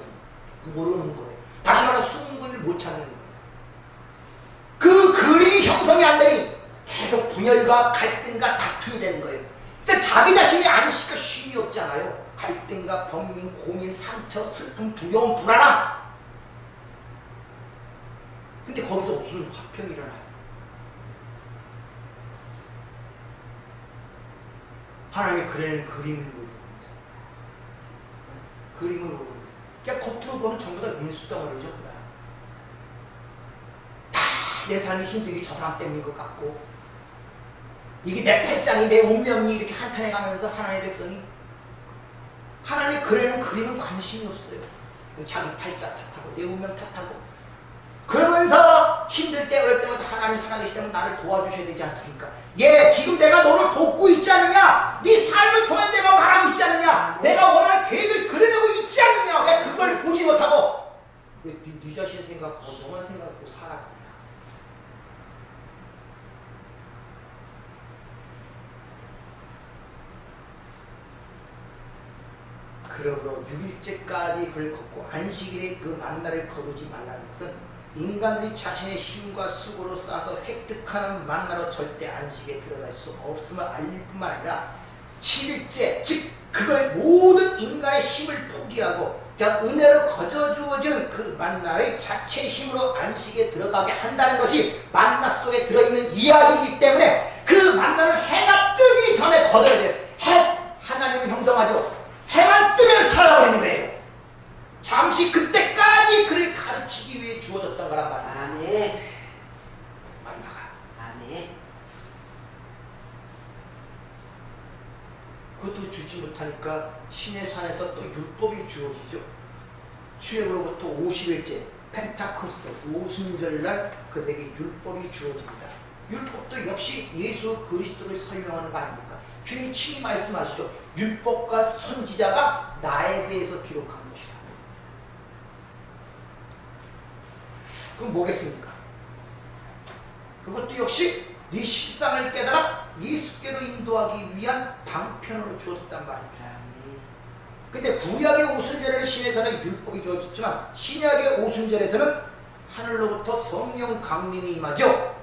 모르는 거예요. 다시 말하면 수분을 못 찾는 거예요. 그 그림이 형성이 안 되니 계속 분열과 갈등과 다툼이 되는 거예요. 그래서 자기 자신이 안식과 쉼이 없잖아요. 갈등과 번민, 고민, 상처, 슬픔, 두려움, 불안함. 근데 거기서 무슨 화평이 일어나요. 하나님의 그려낸 그림을 보여줍니다. 그림을 보여줍니다. 그냥 겉으로 보면 전부 다 민수덩어리죠. 다 내 삶이 힘들기 저 사람 때문인 것 같고, 이게 내 팔짱이, 내 운명이 이렇게 한탄해가면서 하나님의 백성이 하나님의 그려낸 그림은 관심이 없어요. 자기 팔짱 탓하고 내 운명 탓하고 그러면서 힘들 때 어릴 때마다 하나님 살아계시다면 나를 도와주셔야 되지 않습니까? 예, 지금 내가 너를 돕고 있지 않느냐? 네 삶을 통해 내가 말하고 있지 않느냐? 내가 원하는 계획을 그려내고 있지 않느냐? 왜 그걸 보지 못하고 왜 네 자신 생각하고 너만 생각하고 살아가냐? 그러므로 6일째까지 그걸 걷고 안식일에 그 만나를 거두지 말라는 것은 인간들이 자신의 힘과 수고로 쌓아서 획득하는 만나로 절대 안식에 들어갈 수 없음을 알릴 뿐만 아니라 7일째, 즉 그걸 모든 인간의 힘을 포기하고 그냥 은혜로 거저주어지는 그 만나의 자체 힘으로 안식에 들어가게 한다는 것이 만나 속에 들어있는 이야기이기 때문에 그 만나는 해가 뜨기 전에 거둬야 돼요. 하나님을 형성하죠. 해만 뜨면 살아버리는 거예요. 잠시 그때까지 그를 가르치기 위해 주어졌던 거란 말이에요. 아멘. 만나가. 아멘. 그것도 주지 못하니까 신의 산에서 또 율법이 주어지죠. 출애굽으로부터 50일째 펜타코스트 오순절날 그들에게 율법이 주어집니다. 율법도 역시 예수 그리스도를 설명하는 거 아닙니까? 주님이 친히 말씀하시죠. 율법과 선지자가 나에 대해서 기록한 것이다. 그럼 뭐겠습니까? 그것도 역시 네 실상을 깨달아 예수께로 인도하기 위한 방편으로 주어졌단 말입니다. 근데 구약의 오순절에는 신의 산에 율법이 주어졌지만 신약의 오순절에서는 하늘로부터 성령 강림이 임하죠.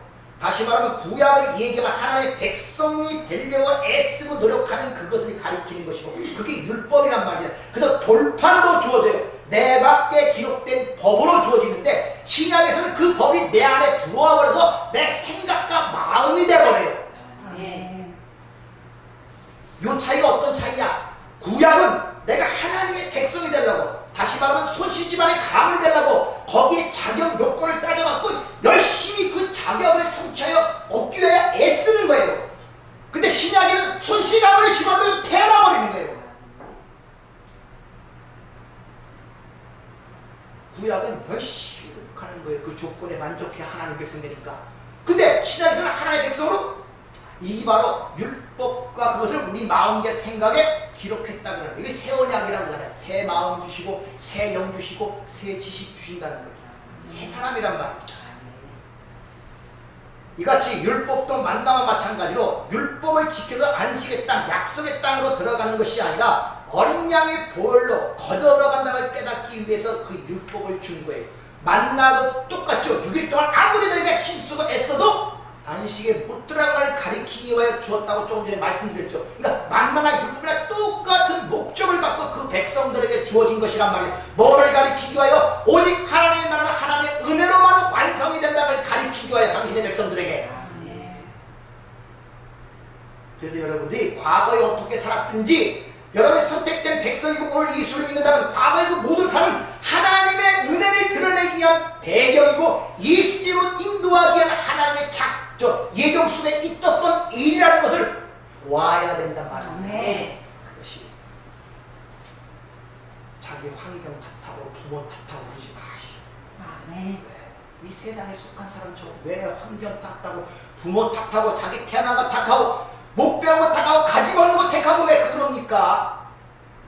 다시 말하면 구약을 얘기하면 하나님의 백성이 되려고 애쓰고 노력하는 그것을 가리키는 것이고 그게 율법이란 말이야. 그래서 돌판으로 주어져요. 내 밖에 기록된 법으로 주어지는데 신약에서는 그 법이 내 안에 들어와 버려서 내 생각과 마음이 돼버려요. 네. 이 차이가 어떤 차이냐? 구약은 내가 하나님의 백성이 되려고, 다시 말하면 손실집안의 가문이 되려고 거기에 자격 요건을 따져갖고 열심히 그 자격을 성취하여 얻기 위해 애쓰는 거예요. 근데 신약에는 손실가문을 집어넣어도 태어나버리는 거예요. 구약은 열심히 노력하는 거예요. 그 조건에 만족해 하나님 백성 되니까. 근데 신약에서는 하나님의 백성으로 이 바로 율법과 그것을 우리 마음과 생각에 기록했다 그러는 이게 새 언약이라고 하잖아요. 새 마음 주시고 새 영 주시고 새 지식 주신다는 거예요. 새 사람이란 말이죠. 이같이 율법도 만나와 마찬가지로 율법을 지켜서 안식의 땅, 약속의 땅으로 들어가는 것이 아니라 어린 양의 보혈로 거저 들어간다는 걸 깨닫기 위해서 그 율법을 준 거예요. 만나도 똑같죠. 6일 동안 아무리 너희가 힘쓰고 애써도 안식에 못 들어가는 걸 가리키기 위하여 주었다고 조금 전에 말씀드렸죠. 그러니까 만나나 율법이나 똑같은 목적을 갖고 그 백성들에게 주어진 것이란 말이에요. 뭐를 가리키기 위하여? 오직 하나님의 나라는 하나님의 은혜로만 완성이 된다는 걸 가리키기 위하여 당신의 백성들에게. 그래서 여러분들이 과거에 어떻게 살았든지 여러분이 선택된 백성이고 오늘 예수를 믿는다면 과거의 그 모든 삶은 하나님의 은혜를 드러내기 위한 배경이고 예수님으로 인도하기 위한 하나님의 예정 속에 있었던 일이라는 것을 보아야 된단 말입니다. 그것이 자기 환경 탓하고 부모 탓하고 그러지 마시오. 이 세상에 속한 사람처럼 왜 환경 탓하고 부모 탓하고 자기 태어난 것 탓하고 못 배운 것 탓하고 가지고 오는 것 탓하고 왜 그럽니까?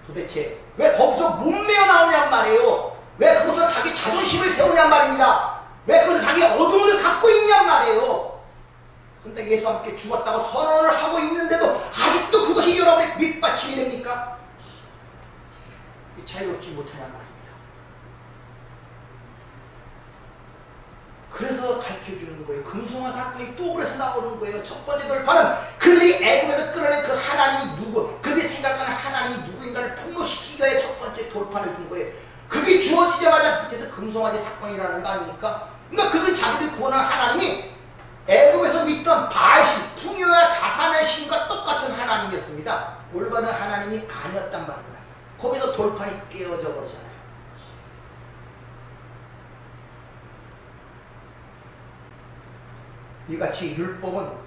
도대체 왜 거기서 못 메어 나오냔 말이에요. 왜 그것을 자기 자존심을 세우냔 말입니다. 왜 그것을 자기 어둠을 갖고 있냔 말이에요. 근데 예수와 함께 죽었다고 선언을 하고 있는데도 아직도 그것이 여러분의 밑받침이 됩니까? 자유롭지 못하냐 말입니다. 그래서 가르쳐주는 거예요. 금송아 사건이 또 그래서 나오는 거예요. 첫 번째 돌파는 그들이 애굽에서 끌어낸 그 하나님이 누구, 그들이 생각하는 하나님이 누구인가를 폭로시키기 위해 첫 번째 돌파를 준 거예요. 그게 주어지자마자 밑에서 금송아지 사건이라는 거 아닙니까? 그러니까 그들 자기들이 구원한 하나님이 애굽에서 믿던 바알신, 풍요와 다산의 신과 똑같은 하나님이었습니다. 올바른 하나님이 아니었단 말입니다. 거기서 돌판이 깨어져 버리잖아요. 이같이 율법은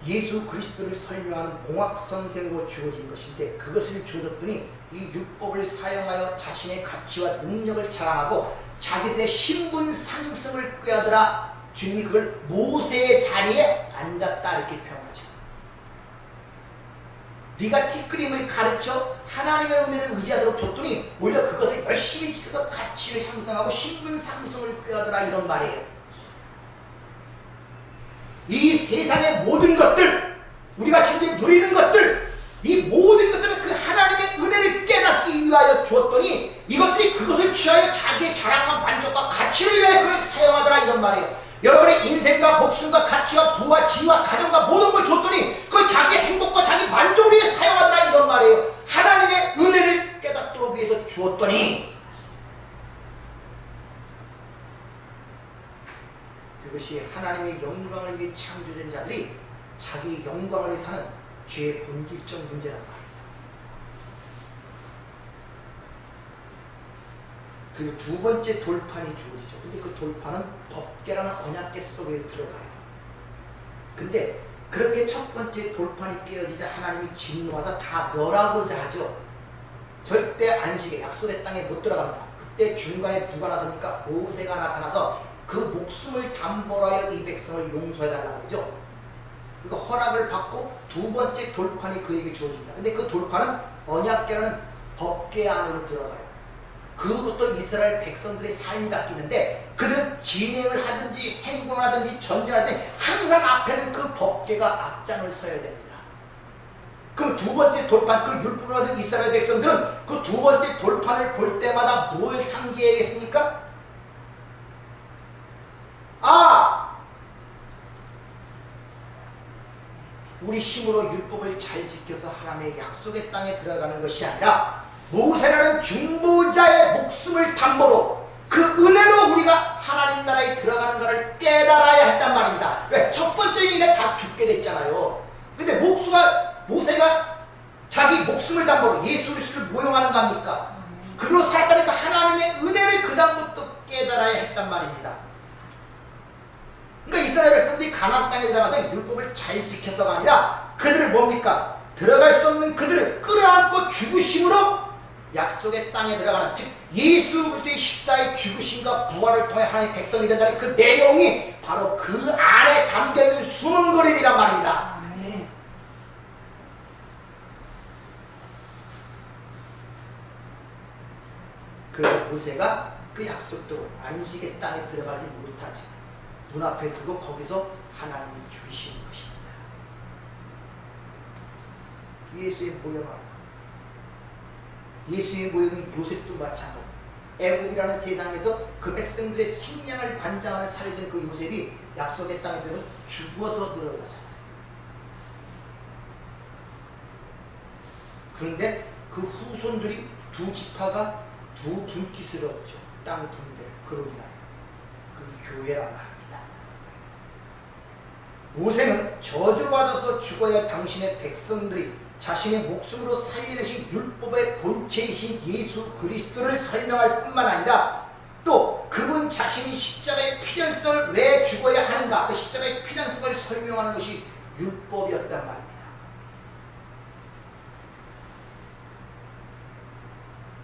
예수 그리스도를 설명하는 공학선생으로 주어진 것인데 그것을 주어졌더니 이 율법을 사용하여 자신의 가치와 능력을 자랑하고 자기들의 신분 상승을 꾀하더라. 주님이 그걸 모세의 자리에 앉았다 이렇게 표현하죠. 네가 티끌임을 가르쳐 하나님의 은혜를 의지하도록 줬더니 오히려 그것을 열심히 지켜서 가치를 상승하고 신분 상승을 꾀하더라 이런 말이에요. 이 세상의 모든 것들, 우리가 지금 누리는 것들, 이 모든 것들은 그 하나님의 은혜를 깨닫기 위하여 주었더니 이것들이 그것을 취하여 자기의 자랑과 만족과 가치를 위하여 그걸 사용하더라 이런 말이에요. 여러분의 인생과 목숨과 가치와 부와 지위와 가정과 모든 걸 줬더니 그걸 자기의 행복과 자기 만족을 위해 사용하더라 이런 말이에요. 하나님의 은혜를 깨닫도록 위해서 주었더니 그것이 하나님의 영광을 위해 창조된 자들이 자기 영광을 위해 사는 죄의 본질적 문제란 말입니다. 그리고 두 번째 돌판이 주어지죠. 근데 그 돌판은 법궤라는 언약궤 속에 들어가요. 근데 그렇게 첫 번째 돌판이 깨어지자 하나님이 진노하사 다 멸하고자 하죠. 절대 안식에 약속의 땅에 못 들어갑니다. 그때 중간에 누가 나섭니까? 모세가 나타나서 그 목숨을 담보로 하여 이 백성을 용서해달라고 하죠. 그러니까 허락을 받고 두 번째 돌판이 그에게 주어집니다. 근데 그 돌판은 언약궤라는 법궤 안으로 들어가요. 그로부터 이스라엘 백성들의 삶이 바뀌는데 그들은 진행을 하든지 행동을 하든지 전쟁을 하든지 항상 앞에는 그 법궤가 앞장을 서야 됩니다. 그럼 두 번째 돌판, 그 율법을 받은 이스라엘 백성들은 그 두 번째 돌판을 볼 때마다 뭘 상기해야겠습니까? 우리 힘으로 율법을 잘 지켜서 하나님의 약속의 땅에 들어가는 것이 아니라 모세라는 중보자의 목숨을 담보로 그 은혜로 우리가 하나님 나라에 들어가는 것을 깨달아야 했단 말입니다. 왜? 첫 번째 일에 다 죽게 됐잖아요. 근데 모세가 자기 목숨을 담보로 예수 그리스도를 모형하는 겁니까? 그로 살았다니까 하나님의 은혜를 그 다음부터 깨달아야 했단 말입니다. 그러니까 이스라엘 백성들이 가나안 땅에 들어가서 율법을 잘 지켜서가 아니라 그들을 뭡니까? 들어갈 수 없는 그들을 끌어안고 죽으심으로 약속의 땅에 들어가는, 즉 예수 그리스도의 십자의 죽으심과 부활을 통해 하나님의 백성이 된다는 그 내용이 바로 그 안에 담겨있는 숨은 그림이란 말입니다. 그래서 모세가 그 약속대로 안식의 땅에 들어가지 못하지. 눈앞에 두고 거기서 하나님이 죽이시는 것입니다. 예수의 모형은 예수의 모형은 요셉도 마찬가지. 애굽이라는 세상에서 그 백성들의 식량을 관장하는 살해된 그 요셉이 약속의 땅에 들어가서 죽어서 들어가잖아요. 그런데 그 후손들이 두 지파가 두 분깃을 얻죠. 땅 분배. 그로 인하여 그 교회란 말입니다. 모세는 저주받아서 죽어야 할 당신의 백성들이 자신의 목숨으로 살리신 율법의 본체이신 예수 그리스도를 설명할 뿐만 아니라 또 그분 자신이 십자가의 필연성을 왜 죽어야 하는가, 그 십자가의 필연성을 설명하는 것이 율법이었단 말입니다.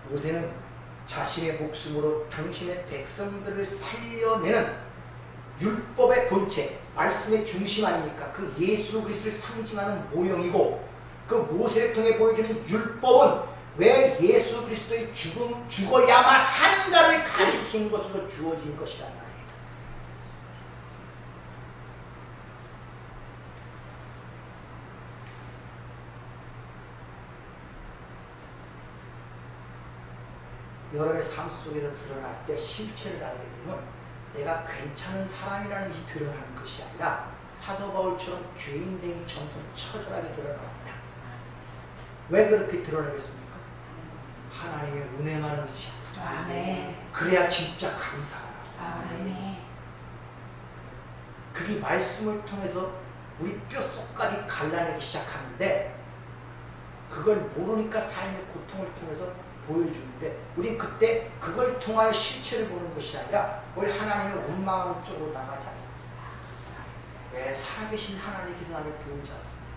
모세는 자신의 목숨으로 당신의 백성들을 살려내는 율법의 본체, 말씀의 중심 아닙니까? 그 예수 그리스도를 상징하는 모형이고 그 모세를 통해 보여주는 율법은 왜 예수 그리스도의 죽어야만 하는가를 가리킨 것으로 주어진 것이란 말이에요. 여러분의 삶 속에서 드러날 때 실체를 알게 되면 내가 괜찮은 사람이라는 것이 드러나는 것이 아니라 사도 바울처럼 죄인됨이 점점 처절하게 드러납니다. 왜 그렇게 드러나겠습니까? 하나님의 은혜만한 것이 아멘. 그래야 진짜 감사하라. 아멘. 그게 말씀을 통해서 우리 뼛속까지 갈라내기 시작하는데 그걸 모르니까 삶의 고통을 통해서 보여주는데 우리 그때 그걸 통하여 실체를 보는 것이 아니라 우리 하나님의 원망하는 쪽으로 나가지 않습니다. 네, 살아계신 하나님께서 나를 도우지 않습니다.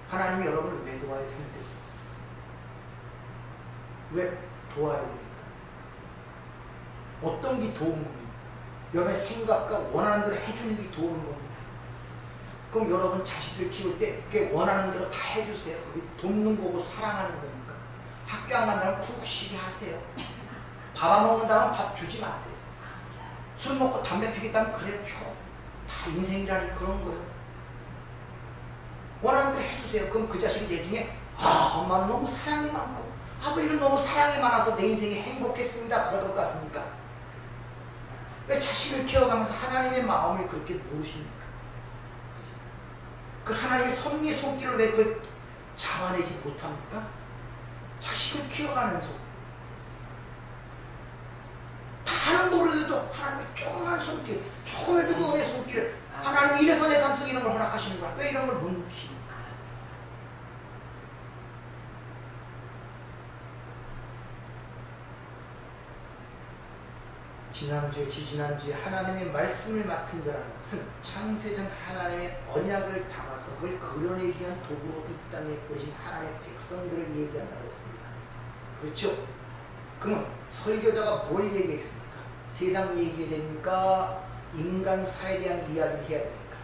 하나님이 여러분을 왜 도와야 되는데 왜 도와야 됩니까? 어떤 게 도움을 겁니까? 여러분의 생각과 원하는 대로 해주는 게 도움을 겁니까? 그럼 여러분 자식들 키울 때 그게 원하는 대로 다 해주세요. 그게 돕는 거고 사랑하는 거니까. 학교 안 간다면 푹 쉬게 하세요. 밥 안 먹는다면 밥 주지 마세요. 술 먹고 담배 피겠다면 그래 펴. 다 인생이라니 그런 거예요. 원하는 대로 해주세요. 그럼 그 자식이 나중에 엄마는 너무 사랑이 많고 아버지는 너무 사랑이 많아서 내 인생이 행복했습니다. 그럴 것 같습니까? 왜 자식을 키워가면서 하나님의 마음을 그렇게 모르십니까? 그 하나님의 섭리의 손길을 왜 그걸 잡아내지 못합니까? 자식을 키워가면서 다는 모르는데도 하나님의 조그만 손길, 조금의 은혜의 손길을 하나님이 이래서 내 삶 속에 이런 걸 허락하시는 거야. 왜 이런 걸 못 느끼십니까? 지난주에 지지난주에 하나님의 말씀을 맡은 자라는 것은 창세전 하나님의 언약을 담아서 그걸 그려내기 위한 도구로 이 땅에 보신 하나님의 백성들을 얘기한다고 했습니다. 그렇죠? 그러면 설교자가 뭘 얘기했습니까? 세상 얘기해야 됩니까? 인간 사에 대한 이야기를 해야 됩니까?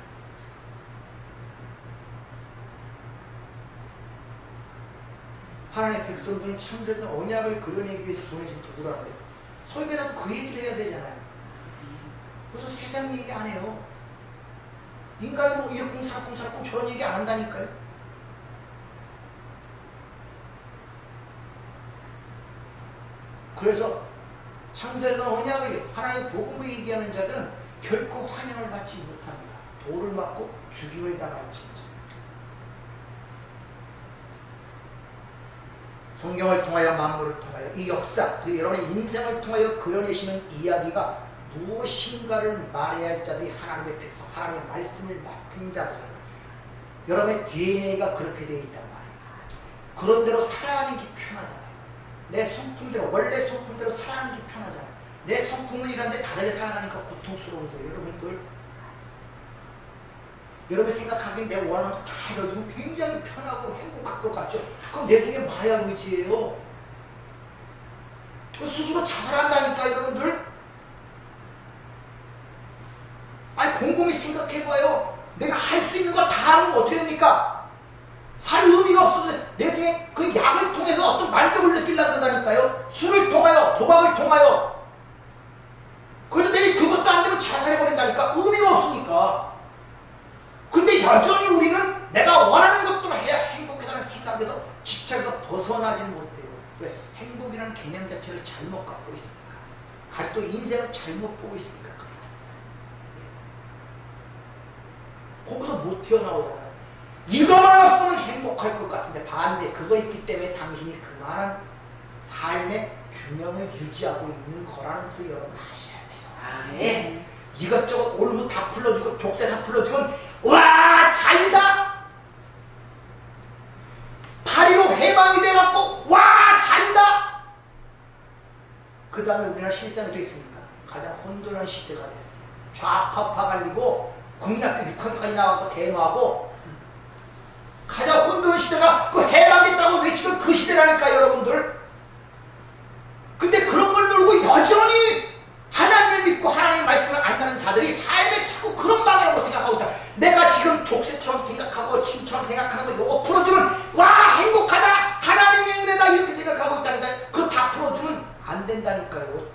하나님의 백성들은 창세전 언약을 그려내기 위해서 보내진 도구라는데 설교자도 그 얘기를 해야 되잖아요. 그래서 세상 얘기 안 해요. 인간이 뭐 이렇고 살았고 저런 얘기 안 한다니까요. 그래서 창세전 언약을 하나님의 복음을 얘기하는 자들은 결코 환영을 받지 못합니다. 돌을 맞고 죽임을 당할지언정. 성경을 통하여 만물을 통하여 이 역사 그리고 여러분의 인생을 통하여 그려내시는 이야기가 무엇인가를 말해야 할 자들이 하나님의 백성, 하나님의 말씀을 맡은 자들은 여러분의 DNA가 그렇게 되어 있단 말이에요. 그런 대로 살아가는 게 편하잖아요. 내 성품대로 원래 성품대로 살아가는 게 편하잖아요. 내 성품은 이런데 다르게 살아가니까 고통스러운 거예요. 여러분들 여러분이 생각하기엔 내가 원하는 거 다 이뤄주면 굉장히 편하고 행복할 것 같죠? 그럼 내 중에 마약 의지예요. 스스로 자살한다니까 여러분들. 아니 곰곰이 생각해봐요. 내가 할 수 있는 거 다 하면 어떻게 됩니까? 살 의미가 없어서 내 중에 그 약을 통해서 어떤 만족을 느끼려고 한다니까요. 술을 통하여 도박을 통하여. 그래서 내가 그것도 안 되면 자살해버린다니까. 의미가 없으니까. 근데 여전히 우리는 내가 원하는 것도 해야 행복하다는 생각에서 집착에서 벗어나지 못해요. 왜? 행복이라는 개념 자체를 잘못 갖고 있으니까. 아직도 인생을 잘못 보고 있으니까 그래요. 거기서 못 튀어나오잖아요. 이거만 없으면 행복할 것 같은데 반대 그거 있기 때문에 당신이 그만한 삶의 균형을 유지하고 있는 거라는 것을 여러분 아셔야 돼요. 아멘. 이것저것 올무 다 풀러주고 족쇄 다 풀러주면 와 자유다. 파리로 해방이 돼갖고 와 자유다. 그 다음에 우리나라 실상이 어떻게 있습니까? 가장 혼돈한 시대가 됐어요. 좌파파 갈리고 국민학교 6학년까지 나가고 대마하고 가장 혼돈한 시대가 그 해방했다고 외치던 그 시대라니까 여러분들. 근데 그런 걸 놀고 여전히 하나님을 믿고 하나님의 말씀을 안다는 자들이 삶에 자꾸 그런 방향으로 생각하고 있다. 내가 지금 족쇄처럼 생각하고 침처럼 생각하는 거 요거 풀어주면 와 행복하다 하나님의 은혜다 이렇게 생각하고 있다니까. 그거 다 풀어주면 안 된다니까요.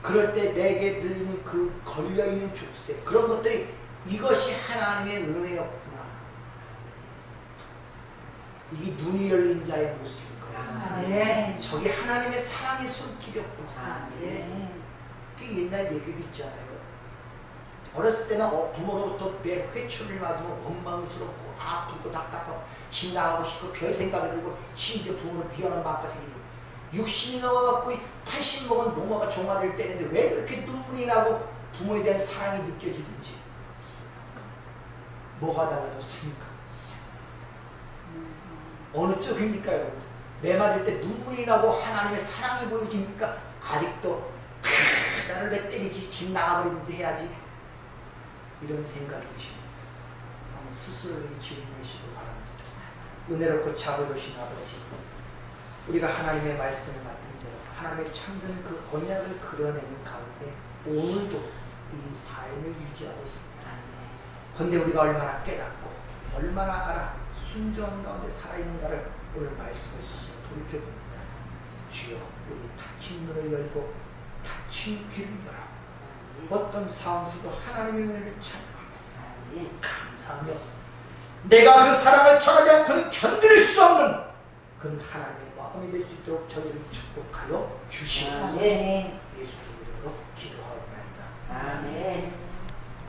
그럴 때 내게 들리는 그 걸려있는 족쇄 그런 것들이 이것이 하나님의 은혜였구나. 이게 눈이 열린 자의 모습일 거예요. 아멘. 저게 하나님의 사랑의 손길이었구나. 아멘. 그게 옛날 얘기도 있잖아요. 어렸을 때는 부모로부터 매 회초리를 맞으면 원망스럽고 아프고 답답하고 집 나가고 싶고 별 생각이 들고 심지어 부모를 미워하는 마음가 생기고 60이 넘어갖고 80 먹은 노모가 종아리를 때리는데 왜 그렇게 눈물이 나고 부모에 대한 사랑이 느껴지든지 뭐가 달라졌습니까? 어느 쪽입니까 여러분? 매 맞을 때 눈물이 나고 하나님의 사랑이 보여집니까? 아직도 나를 왜 때리지? 집 나가버리는데 해야지 이런 생각이 드십니다. 한번 스스로에게 질문하시기 바랍니다. 은혜롭고 자비로우신 아버지, 우리가 하나님의 말씀을 맡은 자로서 하나님의 참선 그 언약을 그려내는 가운데 오늘도 이 삶을 유지하고 있습니다. 그런데 우리가 얼마나 깨닫고 얼마나 알아 순종 가운데 살아있는가를 오늘 말씀을 통해 돌이켜봅니다. 주여, 우리 닫힌 눈을 열고 닫힌 귀를 열어 어떤 상황에서도 하나님의 은혜를 찬양합니다. 감사하며 내가 그 사랑을 전하지 않고는 견딜 수 없는 그런 하나님의 마음이 될 수 있도록 저희를 축복하여 주시옵소서. 아멘. 예수 이름으로 기도하옵나이다.